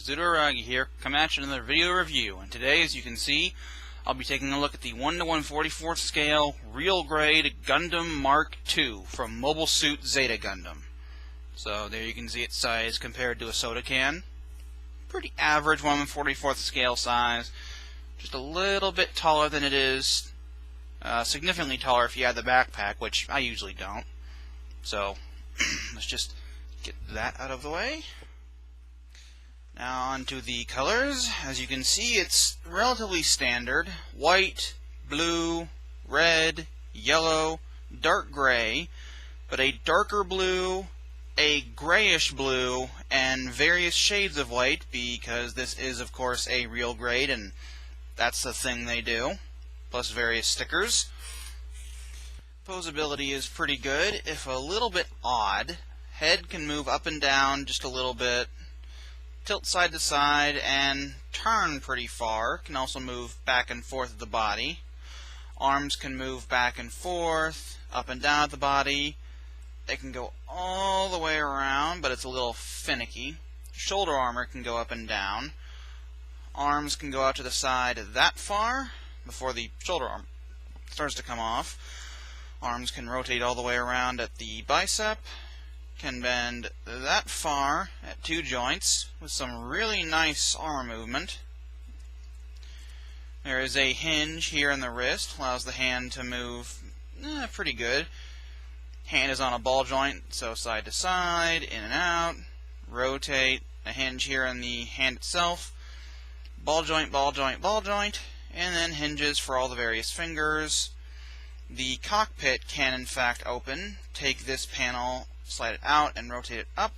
Aragi here, coming at you another video review, and today, as you can see, I'll be taking a look at the 1:144 scale Real Grade Gundam Mark II from Mobile Suit Zeta Gundam. So there you can see its size compared to a soda can. Pretty average 1/144 scale size, just a little bit taller than it is, significantly taller if you add the backpack, which I usually don't. So let's just get that out of the way. Now onto the colors. As you can see, it's relatively standard. White, blue, red, yellow, dark gray, but a darker blue, a grayish blue, and various shades of white, because this is of course a real grade and that's the thing they do, plus various stickers. Posability is pretty good, if a little bit odd. Head can move up and down just a little bit, tilt side to side, and turn pretty far. Can also move back and forth at the body. Arms can move back and forth, up and down at the body. They can go all the way around, but it's a little finicky. Shoulder armor can go up and down. Arms can go out to the side that far before the shoulder arm starts to come off. Arms can rotate all the way around at the bicep. Can bend that far at two joints with some really nice arm movement. There is a hinge here in the wrist, allows the hand to move pretty good. Hand is on a ball joint, so side to side, in and out, rotate. A hinge here in the hand itself, ball joint, ball joint, ball joint, and then hinges for all the various fingers. The cockpit can in fact open. Take this panel, slide it out, and rotate it up.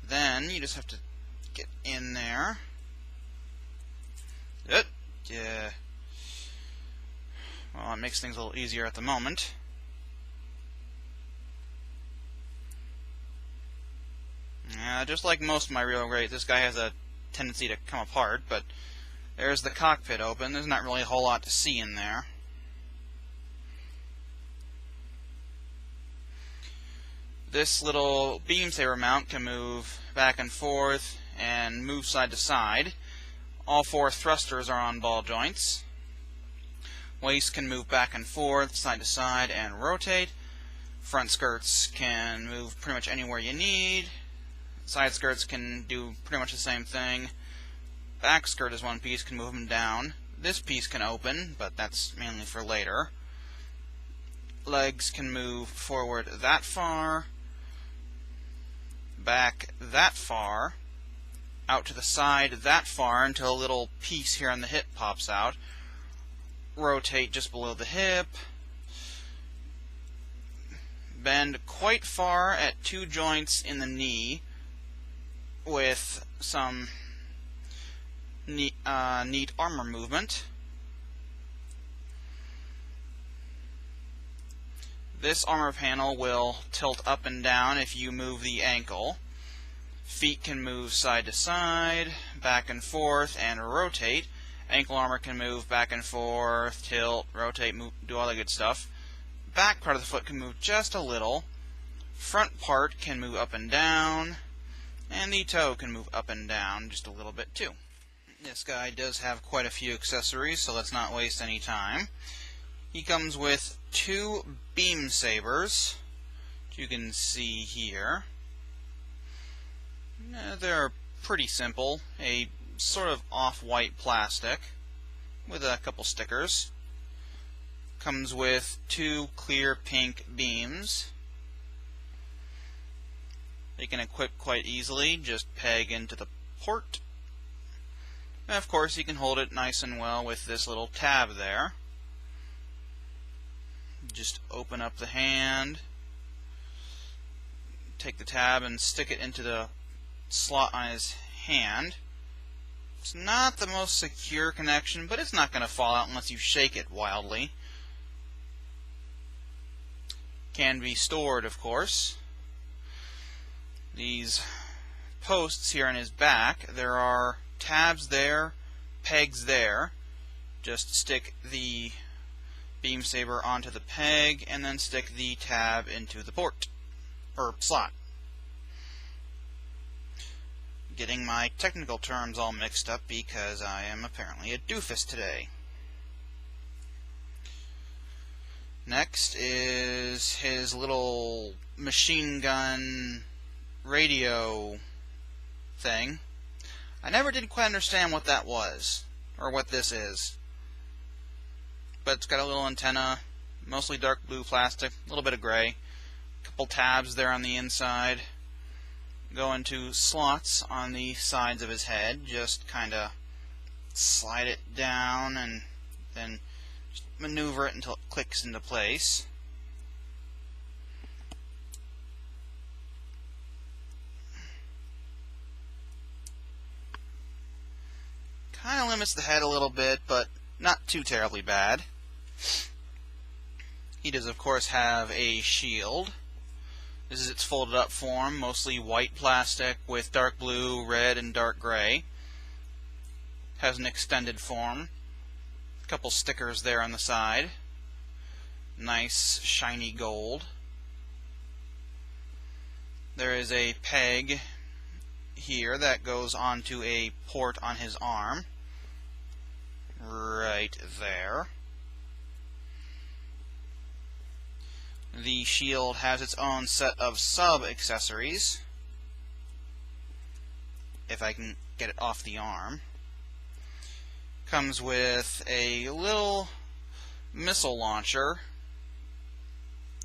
Then you just have to get in there. Yeah. Well, it makes things a little easier at the moment. Just like most of my real grades, this guy has a tendency to come apart, but there's the cockpit open. There's not really a whole lot to see in there. This little beam saber mount can move back and forth and move side to side. All four thrusters are on ball joints. Waist can move back and forth, side to side, and rotate. Front skirts can move pretty much anywhere you need. Side skirts can do pretty much the same thing. Back skirt is one piece, can move them down. This piece can open, but that's mainly for later. Legs can move forward that far, back that far, out to the side that far until a little piece here on the hip pops out. Rotate just below the hip. Bend quite far at two joints in the knee with some neat armor movement. This armor panel will tilt up and down if you move the ankle. Feet can move side to side, back and forth, and rotate. Ankle armor can move back and forth, tilt, rotate, move, do all that good stuff. Back part of the foot can move just a little. Front part can move up and down, and the toe can move up and down just a little bit too. This guy does have quite a few accessories, so let's not waste any time. He comes with two beam sabers, which you can see here. They're pretty simple. A sort of off-white plastic with a couple stickers. Comes with two clear pink beams. They can equip quite easily, just peg into the port. And of course you can hold it nice and well with this little tab there. Just open up the hand, take the tab and stick it into the slot on his hand. It's not the most secure connection, but it's not going to fall out unless you shake it wildly. Can be stored, of course. These posts here on his back, there are tabs there, pegs there. Just stick the beam saber onto the peg and then stick the tab into the port or slot. getting my technical terms all mixed up because I am apparently a doofus today. Next is his little machine gun radio thing. I never did quite understand what that was, or what this is. But it's got a little antenna, mostly dark blue plastic, a little bit of gray, a couple tabs there on the inside, go into slots on the sides of his head, just kind of slide it down and then just maneuver it until it clicks into place. Kind of limits the head a little bit, but not too terribly bad. He does, of course, have a shield. This is its folded up form, mostly white plastic with dark blue, red, and dark gray. Has an extended form. A couple stickers there on the side. Nice shiny gold. There is a peg here that goes onto a port on his arm. Right there. The shield has its own set of sub-accessories, if I can get it off the arm. Comes with a little missile launcher.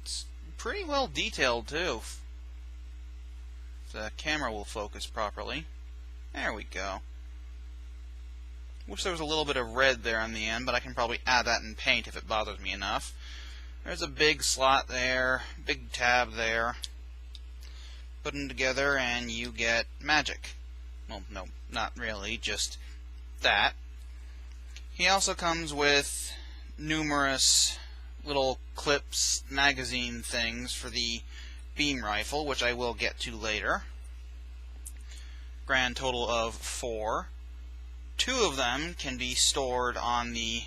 It's pretty well detailed too. If the camera will focus properly. There we go. Wish there was a little bit of red there on the end, but I can probably add that in paint if it bothers me enough. There's a big slot there, big tab there. Put them together and you get magic. Well, no, not really, just that. He also comes with numerous little clips, magazine things for the beam rifle, which I will get to later. Grand total of 4. 2 of them can be stored on the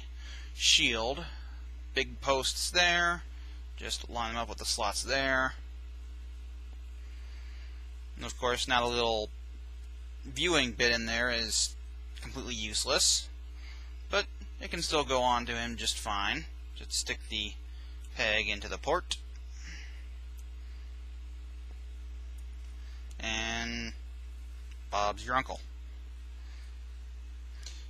shield. Big posts there, just line them up with the slots there. And of course, now the little viewing bit in there is completely useless, but it can still go on to him just fine. Just stick the peg into the port, and Bob's your uncle.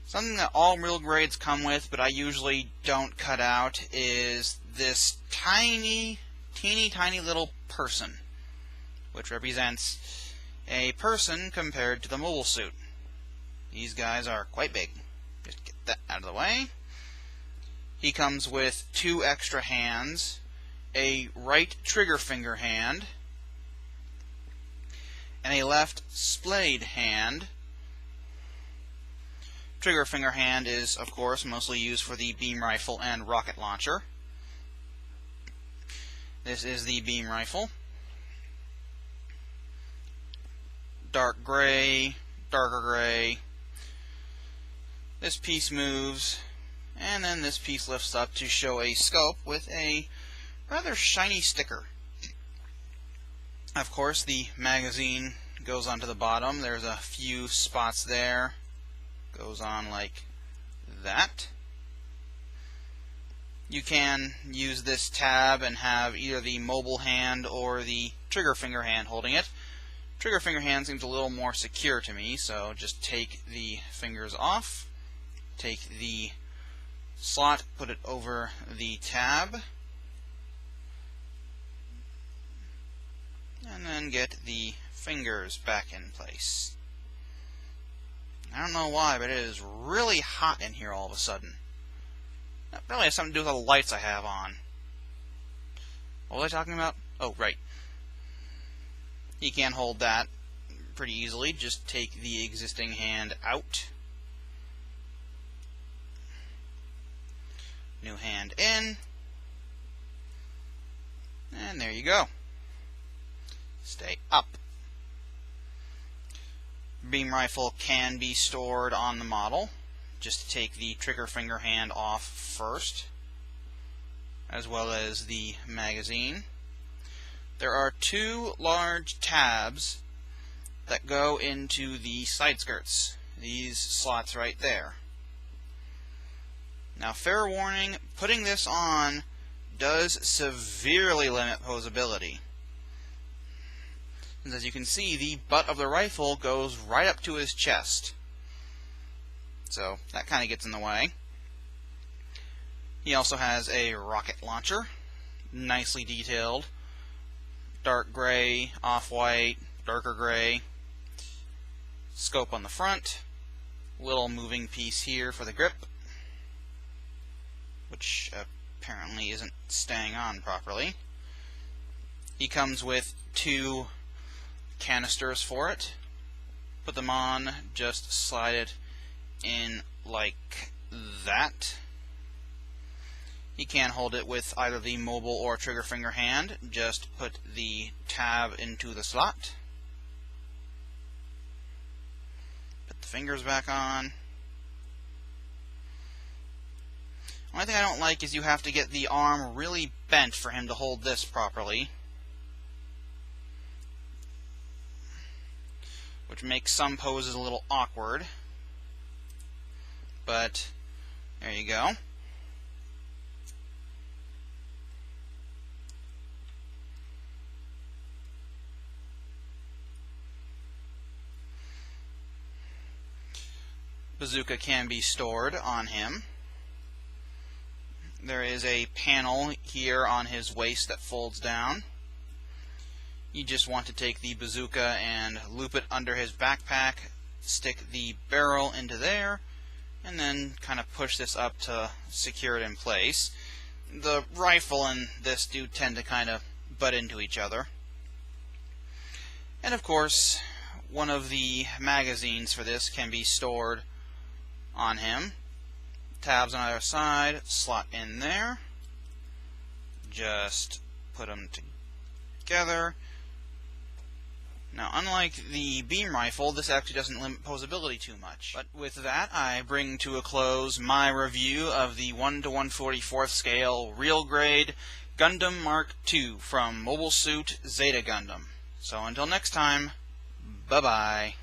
Something that all real grades come with, but I usually don't cut out, is this teeny tiny little person, which represents a person compared to the mobile suit. These guys are quite big. Just get that out of the way. He comes with 2 extra hands, a right trigger finger hand, and a left splayed hand. Trigger finger hand is, of course, mostly used for the beam rifle and rocket launcher. This is the beam rifle. Dark gray, darker gray. This piece moves, and then this piece lifts up to show a scope with a rather shiny sticker. Of course, the magazine goes onto the bottom. There's a few spots there. Goes on like that. You can use this tab and have either the mobile hand or the trigger finger hand holding it. Trigger finger hand seems a little more secure to me, so just take the fingers off, take the slot, put it over the tab, and then get the fingers back in place. I don't know why, but it is really hot in here all of a sudden. That probably has something to do with all the lights I have on. What was I talking about? Oh, right. You can hold that pretty easily. Just take the existing hand out. New hand in. And there you go. Stay up. Beam rifle can be stored on the model. Just take the trigger finger hand off first, as well as the magazine. There are 2 large tabs that go into the side skirts. These slots right there. Now, fair warning, putting this on does severely limit posability. And as you can see, the butt of the rifle goes right up to his chest. So that kind of gets in the way. He also has a rocket launcher, nicely detailed. Dark gray, off-white, darker gray. Scope on the front. Little moving piece here for the grip, which apparently isn't staying on properly. He comes with 2 canisters for it. Put them on, just slide it in like that. You can hold it with either the mobile or trigger finger hand. Just put the tab into the slot. Put the fingers back on. Only thing I don't like is you have to get the arm really bent for him to hold this properly, which makes some poses a little awkward. But there you go. Bazooka can be stored on him. There is a panel here on his waist that folds down. You just want to take the bazooka and loop it under his backpack, stick the barrel into there, and then kind of push this up to secure it in place. The rifle and this do tend to kind of butt into each other. And of course, one of the magazines for this can be stored on him. Tabs on either side, slot in there. Just put them together. Now, unlike the beam rifle, this actually doesn't limit posability too much. But with that, I bring to a close my review of the 1/144th scale Real Grade Gundam Mark II from Mobile Suit Zeta Gundam. So until next time, bye-bye.